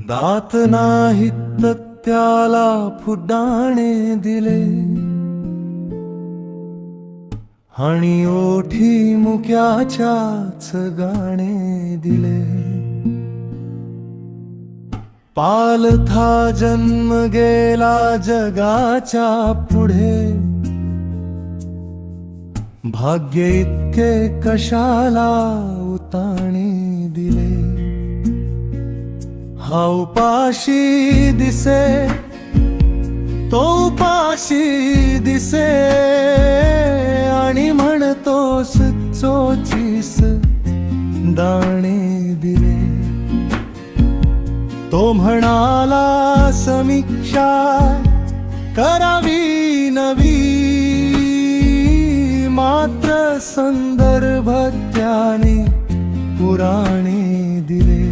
दात नाहीत त्याला फुटाणे दिले, आणि ओठी मुक्याच्याच गाणे दिले. पालथा जन्म गेला जगाच्या पुढे, भाग्य इतके कशाला उताणे दिले. हा उपाशी दिसे तो उपाशी दिसे, आणि म्हणतोस चोचीस दाणे दिले. तो म्हणाला समीक्षा करावी नवी, मात्र संदर्भ त्याने पुराणे दिले.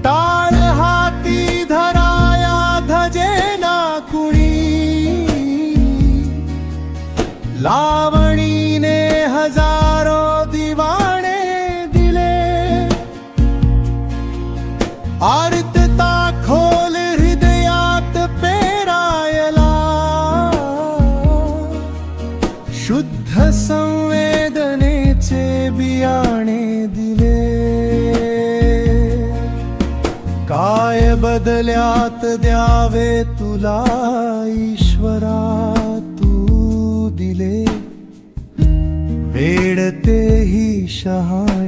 टाळ हाती धराया धजेना कुणी, लावणीने हजारो दिवाणे दिले. आर्तता खोल हृदयात पेरायला, शुद्ध संवेदनेचे बियाणे दिले. काय बदल्यात द्यावे तुला ईश्वरा तू दिले, वेड तेही शहाणे